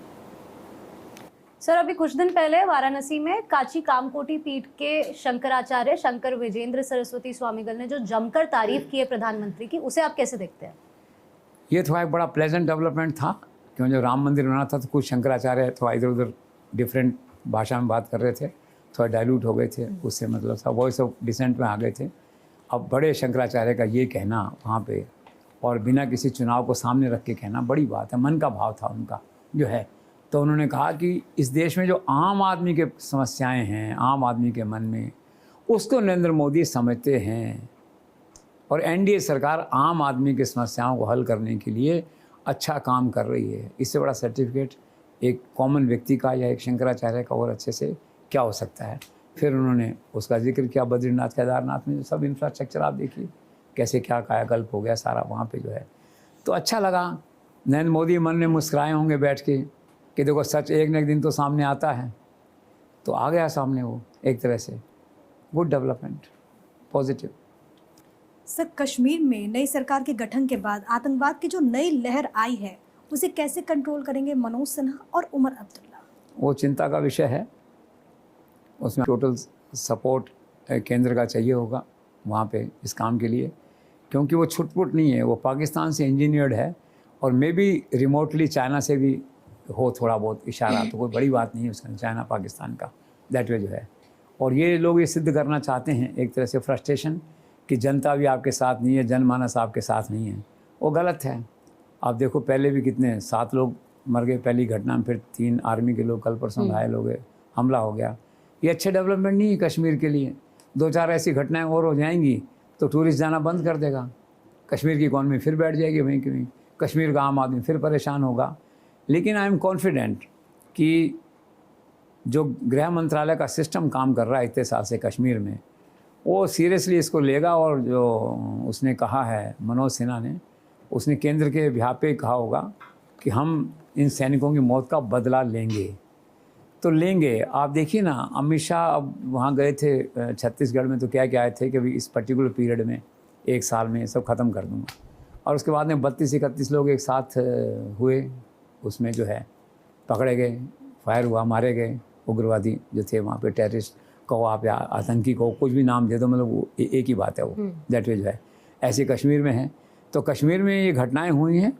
सर, अभी कुछ दिन पहले वाराणसी में काची कामकोटी पीठ के शंकराचार्य शंकर विजेंद्र सरस्वती स्वामीगल ने जो जमकर तारीफ की है प्रधानमंत्री की, उसे आप कैसे देखते हैं? ये थोड़ा एक बड़ा प्लेजेंट डेवलपमेंट था, क्योंकि जब राम मंदिर बना था तो कुछ शंकराचार्य थोड़ा इधर उधर डिफरेंट भाषा में बात कर रहे थे, थोड़ा डाइल्यूट हो गए थे, उससे मतलब था वॉइस ऑफ डिसेंट में आ गए थे। अब बड़े शंकराचार्य का ये कहना वहाँ पे, और बिना किसी चुनाव को सामने रख के कहना, बड़ी बात है। मन का भाव था उनका जो है। तो उन्होंने कहा कि इस देश में जो आम आदमी के समस्याएं हैं, आम आदमी के मन में, उसको नरेंद्र मोदी समझते हैं। और एनडीए सरकार आम आदमी की समस्याओं को हल करने के लिए अच्छा काम कर रही है। इससे बड़ा सर्टिफिकेट एक कॉमन व्यक्ति का या एक शंकराचार्य का और अच्छे से क्या हो सकता है। फिर उन्होंने उसका जिक्र किया बद्रीनाथ केदारनाथ में जो सब इंफ्रास्ट्रक्चर आप देखिए कैसे क्या कायाकल्प हो गया सारा वहाँ पे जो है। तो अच्छा लगा। नरेंद्र मोदी मन में मुस्कुराए होंगे बैठ के कि देखो सच एक न एक दिन तो सामने आता है। तो आ गया सामने वो एक तरह से। Good development, positive. Sir, Kashmir में नई सरकार के गठन के बाद आतंकवाद की जो नई लहर आई है उसे कैसे कंट्रोल करेंगे मनोज सिन्हा और उमर अब्दुल्ला? वो चिंता का विषय है। उसमें टोटल सपोर्ट केंद्र का चाहिए होगा वहाँ पे इस काम के लिए, क्योंकि वो छुटपुट नहीं है। वो पाकिस्तान से इंजीनियर्ड है और मे बी रिमोटली चाइना से भी हो थोड़ा बहुत इशारा, तो कोई बड़ी बात नहीं है उसका, चाइना पाकिस्तान का दैट वे जो है। और ये लोग ये सिद्ध करना चाहते हैं एक तरह से फ्रस्ट्रेशन कि जनता भी आपके साथ नहीं है, जनमानस आपके साथ नहीं है। वो गलत है। आप देखो पहले भी कितने 7 लोग मर गए पहली घटना में, फिर 3 आर्मी के लोग कल परसों घायल हो गए, हमला हो गया। ये अच्छे डेवलपमेंट नहीं है कश्मीर के लिए। 2-4 ऐसी घटनाएं और हो जाएंगी तो टूरिस्ट जाना बंद कर देगा, कश्मीर की इकॉनमी फिर बैठ जाएगी वहीं की वहीं, कश्मीर का आम आदमी फिर परेशान होगा। लेकिन आई एम कॉन्फिडेंट कि जो गृह मंत्रालय का सिस्टम काम कर रहा है इतने साल से कश्मीर में, वो सीरियसली इसको लेगा। और जो उसने कहा है मनोज सिन्हा ने, उसने केंद्र के बिहाफ पे कहा होगा कि हम इन सैनिकों की मौत का बदला लेंगे। तो लेंगे। आप देखिए ना, अमित शाह अब वहाँ गए थे छत्तीसगढ़ में, तो क्या क्या आए थे कि इस पर्टिकुलर पीरियड में 1 साल में सब ख़त्म कर दूँगा। और उसके बाद में 32-31 लोग एक साथ हुए, उसमें जो है पकड़े गए, फायर हुआ, मारे गए उग्रवादी जो थे वहाँ पे, टेररिस्ट कहो आप या आतंकी कहो, कुछ भी नाम दे दो, मतलब वो एक ही बात है वो दैट वे जो है। ऐसे कश्मीर में है। तो कश्मीर में ये घटनाएं हुई हैं,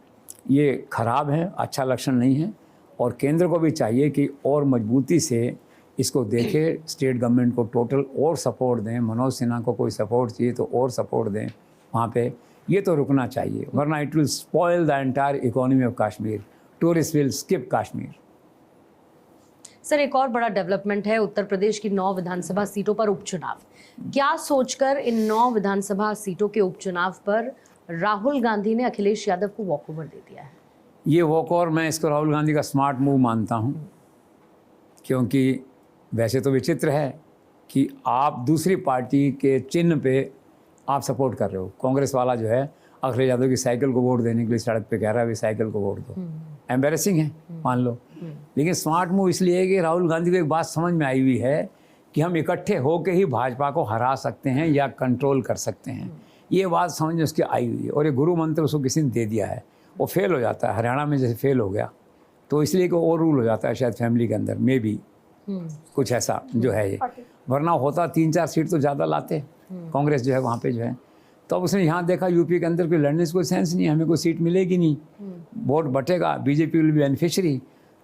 ये खराब है, अच्छा लक्षण नहीं है। और केंद्र को भी चाहिए कि और मजबूती से इसको देखे, स्टेट गवर्नमेंट को टोटल और सपोर्ट दें। मनोज सिन्हा को कोई सपोर्ट चाहिए तो और सपोर्ट दें वहाँ पे। ये तो रुकना चाहिए, वरना it will spoil the entire economy of Kashmir. Tourist will skip Kashmir. Sir, एक और बड़ा डेवलपमेंट है उत्तर प्रदेश की 9 विधानसभा सीटों पर उपचुनाव। क्या सोचकर इन 9 विधानसभा सीटों के उपचुनाव पर राहुल गांधी ने अखिलेश यादव को वॉकओवर दे दिया है। ये वॉकओवर मैं इसको राहुल गांधी का स्मार्ट मूव मानता हूँ, क्योंकि वैसे तो विचित्र है कि आप दूसरी पार्टी के चिन्ह पे आप सपोर्ट कर रहे हो। कांग्रेस वाला जो है अखिलेश यादव की साइकिल को वोट देने के लिए सड़क पे कह रहा है भी साइकिल को वोट दो। एम्बेरसिंग है, मान लो। लेकिन स्मार्ट मूव इसलिए है कि राहुल गांधी को एक बात समझ में आई हुई है कि हम इकट्ठे होकर ही भाजपा को हरा सकते हैं या कंट्रोल कर सकते हैं। ये बात समझ में उसकी आई हुई है और ये गुरु मंत्र उसको किसी ने दे दिया है। वो फेल हो जाता है, हरियाणा में जैसे फेल हो गया, तो इसलिए कि ओवर रूल हो जाता है शायद फैमिली के अंदर, मे बी कुछ ऐसा जो है ये। वरना होता 3-4 सीट तो ज़्यादा लाते कांग्रेस जो है वहाँ पे जो है। तो अब उसने यहाँ देखा यूपी के अंदर कोई लड़ने से कोई सेंस नहीं है, हमें कोई सीट मिलेगी नहीं, वोट बटेगा, बीजेपी विल बी बेनिफिशियरी।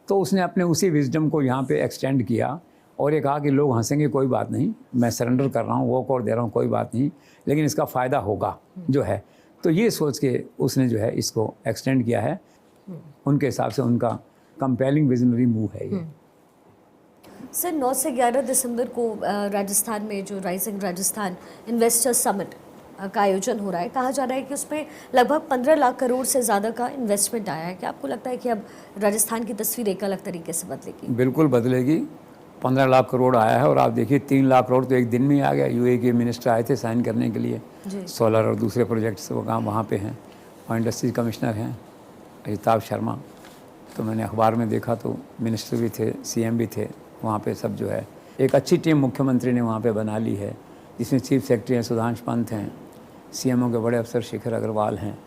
तो उसने अपने उसी विजडम को यहाँ पे एक्सटेंड किया और ये कहा कि लोग हंसेंगे कोई बात नहीं, मैं सरेंडर कर रहा हूँ, वॉक आउट दे रहा हूँ, कोई बात नहीं, लेकिन इसका फ़ायदा होगा जो है। तो ये सोच के उसने जो है इसको एक्सटेंड किया है। उनके हिसाब से उनका कंपेलिंग विजनरी मूव है ये। सर 9 से 11 दिसंबर को राजस्थान में जो राइजिंग राजस्थान इन्वेस्टर समिट का आयोजन हो रहा है, कहा जा रहा है कि उसमें लगभग 15 लाख करोड़ से ज़्यादा का इन्वेस्टमेंट आया है। क्या आपको लगता है कि अब राजस्थान की तस्वीर एक अलग तरीके से बदलेगी? बिल्कुल बदलेगी। 15 लाख करोड़ आया है और आप देखिए 3 लाख करोड़ तो एक दिन में ही आ गया। यूए के मिनिस्टर आए थे साइन करने के लिए, सोलर और दूसरे प्रोजेक्ट्स वो काम वहाँ पे हैं, और इंडस्ट्रीज कमिश्नर हैं अजिताभ शर्मा। तो मैंने अखबार में देखा तो मिनिस्टर भी थे, सीएम भी थे वहाँ पे, सब जो है एक अच्छी टीम मुख्यमंत्री ने वहाँ पे बना ली है, जिसमें चीफ सेक्रेटरी हैं सुधांशु पंत हैं, सीएमओ के बड़े अफसर शेखर अग्रवाल हैं,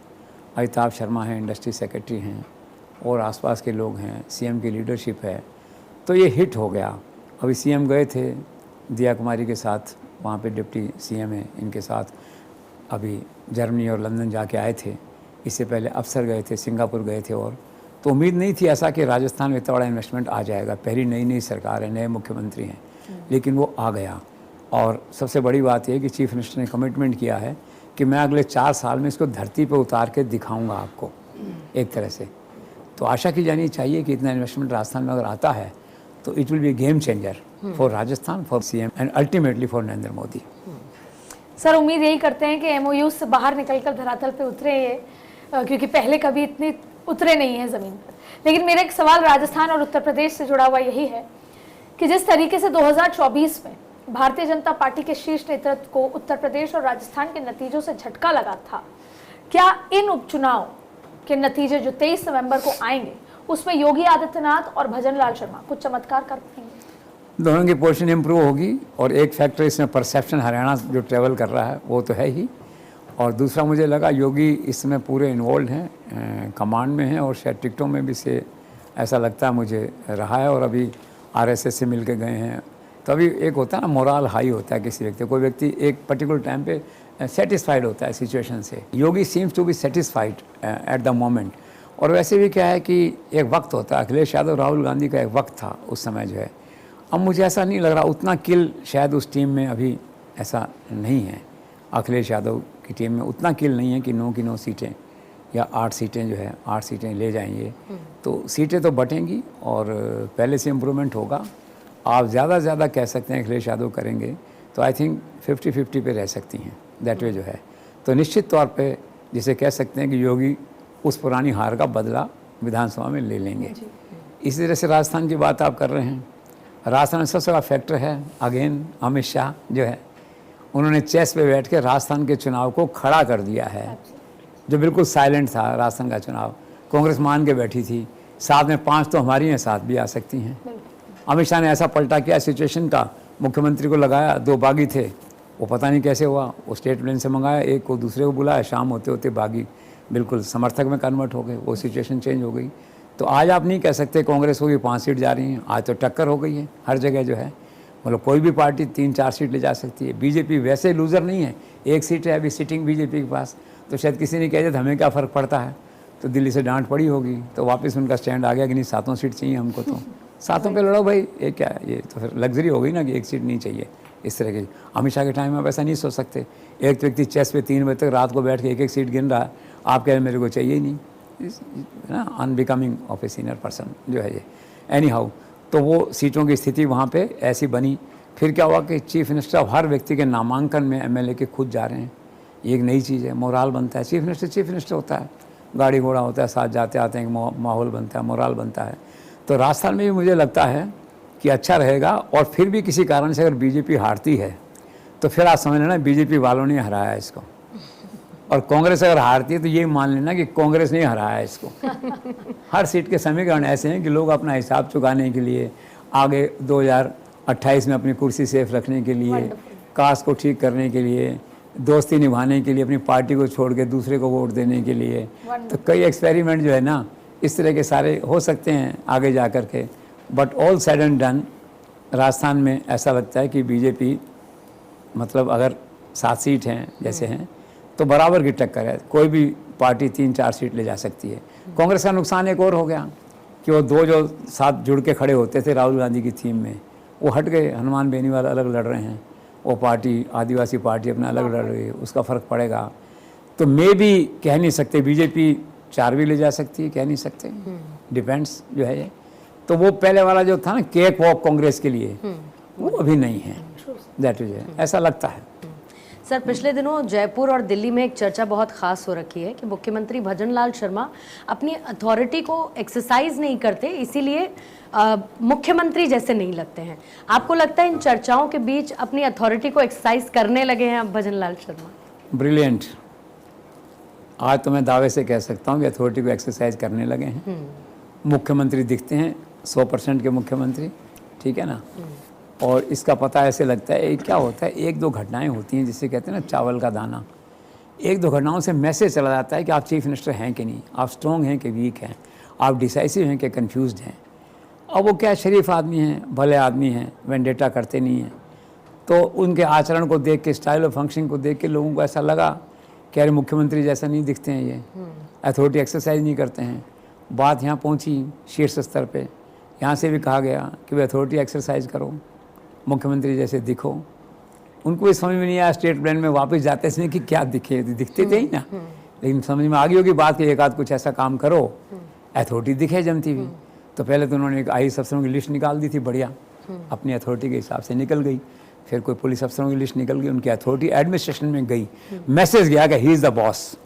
अजिताभ शर्मा हैं, इंडस्ट्री सेक्रेटरी हैं, और आसपास के लोग हैं, सीएम की लीडरशिप है। तो ये हिट हो गया। अभी सीएम गए थे दिया कुमारी के साथ, वहाँ पे डिप्टी सीएम है इनके साथ, अभी जर्मनी और लंदन जाके आए थे। इससे पहले अफसर गए थे, सिंगापुर गए थे। और तो उम्मीद नहीं थी ऐसा कि राजस्थान में इतना बड़ा इन्वेस्टमेंट आ जाएगा। पहली नई सरकार है, नए मुख्यमंत्री हैं, लेकिन वो आ गया। और सबसे बड़ी बात यह कि चीफ मिनिस्टर ने कमिटमेंट किया है कि मैं अगले 4 साल में इसको धरती पर उतार के दिखाऊंगा आपको एक तरह से। तो आशा की जानी चाहिए कि इतना इन्वेस्टमेंट राजस्थान में अगर आता है तो it will be game changer for Rajasthan, for CM and ultimately for Narendra Modi. Sir उम्मीद यही करते हैं कि एमओयू से बाहर निकलकर धरातल पे उतरे ये, क्योंकि पहले कभी इतनी उतरे नहीं है ज़मीन पर। लेकिन मेरा एक सवाल राजस्थान और उत्तर प्रदेश से जुड़ा हुआ यही है कि जिस तरीके से 2024 में भारतीय जनता पार्टी के शीर्ष नेतृत्व को उत्तर प्रदेश और राजस्थान के नतीजों से झटका लगा था, क्या इन उपचुनाव के नतीजे जो 23 नवंबर को आएंगे उसमें योगी आदित्यनाथ और भजन लाल शर्मा कुछ चमत्कार कर पाएंगे? दोनों की पोजीशन इंप्रूव होगी। और एक फैक्टर इसमें परसेप्शन हरियाणा जो ट्रेवल कर रहा है वो तो है ही, और दूसरा मुझे लगा योगी इसमें पूरे इन्वॉल्व हैं, कमांड में हैं, और शायद टिकटों में भी से ऐसा लगता है मुझे रहा है। और अभी आरएसएस से मिल के गए हैं। तो अभी एक होता है ना, मोरल हाई होता है किसी व्यक्ति, कोई व्यक्ति एक पर्टिकुलर टाइम पे सेटिस्फाइड होता है सिचुएशन से। Yogi seems to be satisfied at the moment. और वैसे भी क्या है कि एक वक्त होता है, अखिलेश यादव राहुल गांधी का एक वक्त था उस समय जो है। अब मुझे ऐसा नहीं लग रहा उतना किल शायद उस टीम में अभी ऐसा नहीं है। अखिलेश यादव की टीम में उतना किल नहीं है कि 9 की 9 सीटें या 8 सीटें जो है 8 सीटें ले जाएंगे। तो सीटें तो बटेंगी और पहले से इम्प्रूवमेंट होगा। आप ज़्यादा से ज़्यादा कह सकते हैं अखिलेश यादव करेंगे तो आई थिंक 50-50 पे रह सकती हैं, दैट वे जो है। तो निश्चित तौर पे जिसे कह सकते हैं कि योगी उस पुरानी हार का बदला विधानसभा में ले लेंगे। इसी तरह से राजस्थान की बात आप कर रहे हैं। राजस्थान में सबसे बड़ा फैक्टर है अगेन अमित शाह जो है, उन्होंने चेस पे बैठ के राजस्थान के चुनाव को खड़ा कर दिया है, जो बिल्कुल साइलेंट था राजस्थान का चुनाव। कांग्रेस मान के बैठी थी, साथ में 5 तो हमारी हैं, 7 भी आ सकती हैं। अमित शाह ने ऐसा पलटा किया सिचुएशन का, मुख्यमंत्री को लगाया, 2 बागी थे, वो पता नहीं कैसे हुआ, वो स्टेट प्लेन से मंगाया, एक को दूसरे को बुलाया, शाम होते होते बागी बिल्कुल समर्थक में कन्वर्ट हो गए, वो सिचुएशन चेंज हो गई। तो आज आप नहीं कह सकते कांग्रेस होगी 5 सीट जा रही हैं, आज तो टक्कर हो गई है हर जगह जो है। मतलब कोई भी पार्टी 3-4 सीट ले जा सकती है। बीजेपी वैसे लूज़र नहीं है, 1 सीट है अभी सिटिंग बीजेपी के पास। तो शायद किसी ने कह दिया हमें क्या फ़र्क पड़ता है, तो दिल्ली से डांट पड़ी होगी, तो वापस उनका स्टैंड आ गया कि नहीं 7 सीट चाहिए हमको, तो 7 पे लड़ो भाई, ये क्या है, ये तो फिर लग्जरी हो गई ना कि 1 सीट नहीं चाहिए इस तरह की। अमित शाह के टाइम में आप ऐसा नहीं सोच सकते। एक व्यक्ति चेस पे 3 बजे तक रात को बैठ के 1-1 सीट गिन रहा है, आप कह रहे मेरे को चाहिए ही नहीं, ना unbecoming of a senior person जो है ये। एनी हाउ, तो वो सीटों की स्थिति वहाँ पे ऐसी बनी। फिर क्या हुआ कि चीफ मिनिस्टर हर व्यक्ति के नामांकन में एमएलए के खुद जा रहे हैं, ये एक नई चीज़ है, मोराल बनता है। चीफ मिनिस्टर होता है, गाड़ी घोड़ा होता है, साथ जाते आते हैं, माहौल बनता है, मोराल बनता है। तो राजस्थान में भी मुझे लगता है कि अच्छा रहेगा। और फिर भी किसी कारण से अगर बीजेपी हारती है तो फिर आप समझ लेना बीजेपी वालों ने हराया इसको, और कांग्रेस अगर हारती है तो ये मान लेना कि कांग्रेस ने हराया इसको। हर सीट के समीकरण ऐसे हैं कि लोग अपना हिसाब चुकाने के लिए, आगे 2028 में अपनी कुर्सी सेफ रखने के लिए, कास्ट को ठीक करने के लिए, दोस्ती निभाने के लिए, अपनी पार्टी को छोड़ के दूसरे को वोट देने के लिए, तो कई एक्सपेरिमेंट जो है ना इस तरह के सारे हो सकते हैं आगे जा कर के। But all said and done Rajasthan में ऐसा लगता है कि बीजेपी मतलब अगर 7 सीट हैं जैसे हैं तो बराबर की टक्कर है, कोई भी पार्टी 3-4 सीट ले जा सकती है। कांग्रेस का नुकसान एक और हो गया कि वो 2 जो साथ जुड़ के खड़े होते थे राहुल गांधी की थीम में, वो हट गए। हनुमान बेनीवाल अलग लड़ रहे हैं, वो पार्टी आदिवासी पार्टी अपना अलग लड़ रही है, उसका फ़र्क पड़ेगा। तो मे भी कह नहीं सकते, बीजेपी 4 भी ले जा सकती है, कह नहीं सकते, डिपेंड्स जो है ये। तो वो पहले वाला जो था ना केक वॉक कांग्रेस के लिए, वो अभी नहीं है, दैट इज ऐसा लगता है। सर, पिछले दिनों जयपुर और दिल्ली में एक चर्चा बहुत खास हो रखी है कि मुख्यमंत्री भजनलाल शर्मा अपनी अथॉरिटी को एक्सरसाइज नहीं करते, इसीलिए मुख्यमंत्री जैसे नहीं लगते हैं। आपको लगता है इन चर्चाओं के बीच अपनी अथॉरिटी को एक्सरसाइज करने लगे हैं अब भजनलाल शर्मा? ब्रिलियंट। आज तो मैं दावे से कह सकता हूँ कि अथॉरिटी को एक्सरसाइज करने लगे हैं। मुख्यमंत्री दिखते हैं 100% के मुख्यमंत्री, ठीक है ना। और इसका पता ऐसे लगता है क्या होता है, 1-2 घटनाएं होती हैं जिसे कहते हैं ना चावल का दाना। 1-2 घटनाओं से मैसेज चला जाता है कि आप चीफ मिनिस्टर हैं कि नहीं, आप स्ट्रॉन्ग हैं कि वीक हैं, आप डिसाइसिव हैं कि कंफ्यूज्ड हैं। अब वो क्या शरीफ आदमी हैं, भले आदमी हैं, वेंडेटा करते नहीं हैं। तो उनके आचरण को देख के, स्टाइल ऑफ फंक्शन को देख के लोगों को ऐसा लगा कि अरे मुख्यमंत्री जैसा नहीं दिखते हैं, ये अथॉरिटी एक्सरसाइज नहीं करते हैं। बात यहाँ पहुँची शीर्ष स्तर पे, यहाँ से भी कहा गया कि भाई अथॉरिटी एक्सरसाइज करो, मुख्यमंत्री जैसे दिखो। उनको भी समझ में नहीं आया, स्टेट प्लान में वापस जाते इसमें कि क्या दिखते थे ही ना, लेकिन समझ में आ गई होगी बात कि एक आध कुछ ऐसा काम करो अथॉरिटी दिखे जमती हुई। तो पहले तो उन्होंने एक IAS अफसरों की लिस्ट निकाल दी थी बढ़िया, अपनी अथॉरिटी के हिसाब से निकल गई। फिर कोई पुलिस अफसरों की लिस्ट निकल गई, उनकी अथॉरिटी एडमिनिस्ट्रेशन में गई, मैसेज गया कि he is the boss,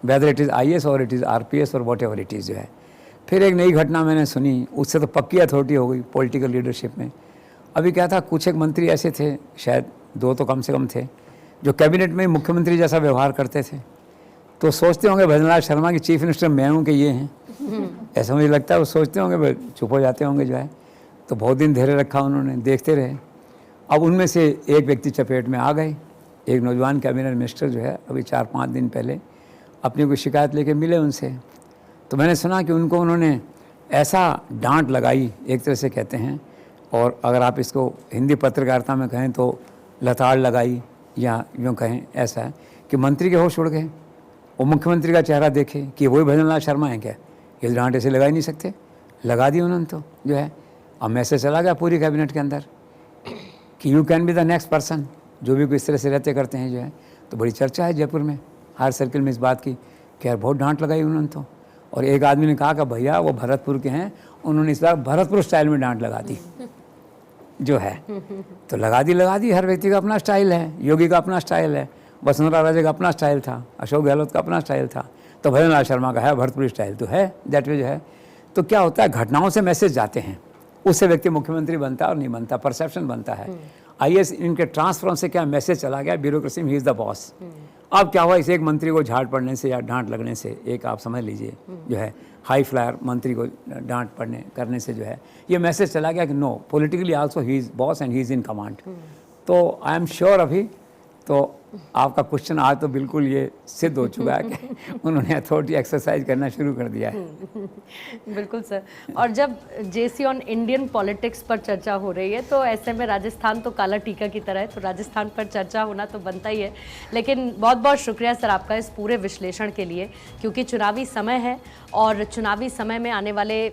whether it is IAS और इट इज़ RPS और वॉट एवर इट इज़ जो है। फिर एक नई घटना मैंने सुनी, उससे तो पक्की अथॉरिटी हो गई पॉलिटिकल लीडरशिप में। अभी क्या था, कुछ एक मंत्री ऐसे थे, शायद 2 तो कम से कम थे, जो कैबिनेट में मुख्यमंत्री जैसा व्यवहार करते थे। तो सोचते होंगे भजनलाल शर्मा की चीफ मिनिस्टर मैं हूँ कि ये हैं, ऐसा मुझे लगता है। वो सोचते होंगे, चुप हो जाते होंगे जो है। तो बहुत दिन धैर्य रखा उन्होंने, देखते रहे। अब उनमें से एक व्यक्ति चपेट में आ गए, एक नौजवान कैबिनेट मिनिस्टर जो है, अभी 4-5 दिन पहले अपनी कोई शिकायत लेके मिले उनसे। तो मैंने सुना कि उनको उन्होंने ऐसा डांट लगाई, एक तरह से कहते हैं, और अगर आप इसको हिंदी पत्रकारिता में कहें तो लताड़ लगाई, या यूँ कहें ऐसा है कि मंत्री के होश उड़ गए। वो मुख्यमंत्री का चेहरा देखे कि वही भजनलाल शर्मा है क्या, ये डांट ऐसे लगा ही नहीं सकते, लगा दी उन्होंने तो जो है। अब मैसेज चला गया पूरी कैबिनेट के अंदर कि you can be the next person, जो भी कोई इस तरह से रहते करते हैं जो है। तो बड़ी चर्चा है जयपुर में, हर सर्किल में इस बात की कि यार बहुत डांट लगाई उन्होंने तो। और एक आदमी ने कहा कि भैया वो भरतपुर के हैं, उन्होंने इस बार भरतपुर स्टाइल में डांट लगा दी जो है। तो लगा दी, हर व्यक्ति का अपना स्टाइल है। योगी का अपना स्टाइल है, वसुंधरा राजे का अपना स्टाइल था, अशोक गहलोत का अपना स्टाइल था, तो भजनलाल शर्मा का है भरतपुर स्टाइल तो है, दैट वे जो है। तो क्या होता है, घटनाओं से मैसेज जाते हैं, उससे व्यक्ति मुख्यमंत्री बनता है और नहीं बनता, परसेप्शन बनता है। IAS इनके ट्रांसफर से क्या मैसेज चला गया, ब्यूरोक्रेसी में ही इज़ द बॉस। अब क्या हुआ, इस एक मंत्री को झाड़ पड़ने से या डांट लगने से, एक आप समझ लीजिए जो है हाई फ्लायर मंत्री को डांट पड़ने करने से जो है ये मैसेज चला गया कि no, politically also he is boss and he is in command. तो आई एम श्योर अभी तो आपका क्वेश्चन आज तो बिल्कुल ये सिद्ध हो चुका है कि उन्होंने अथॉरिटी एक्सरसाइज करना शुरू कर दिया है। बिल्कुल सर। और जब जेसी ऑन इंडियन पॉलिटिक्स पर चर्चा हो रही है तो ऐसे में राजस्थान तो काला टीका की तरह है, तो राजस्थान पर चर्चा होना तो बनता ही है। लेकिन बहुत बहुत शुक्रिया सर आपका इस पूरे विश्लेषण के लिए, क्योंकि चुनावी समय है और चुनावी समय में आने वाले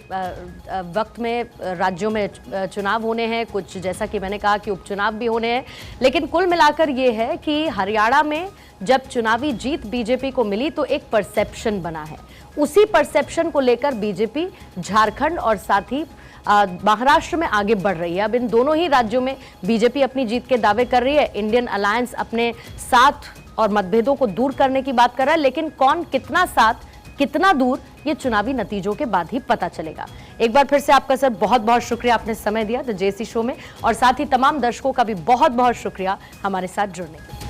वक्त में राज्यों में चुनाव होने हैं, कुछ जैसा कि मैंने कहा कि उपचुनाव भी होने हैं। लेकिन कुल मिलाकर ये है कि हरियाणा में जब चुनावी जीत बीजेपी को मिली तो एक परसेप्शन बना है, उसी परसेप्शन को लेकर बीजेपी झारखंड और साथ ही महाराष्ट्र में आगे बढ़ रही है। अब इन दोनों ही राज्यों में बीजेपी अपनी जीत के दावे कर रही है, इंडियन अलायंस अपने साथ और मतभेदों को दूर करने की बात कर रहा है, लेकिन कौन कितना साथ कितना दूर ये चुनावी नतीजों के बाद ही पता चलेगा। एक बार फिर से आपका सर बहुत बहुत शुक्रिया, आपने समय दिया द जेसी शो में, और साथ ही तमाम दर्शकों का भी बहुत बहुत शुक्रिया हमारे साथ जुड़ने के लिए।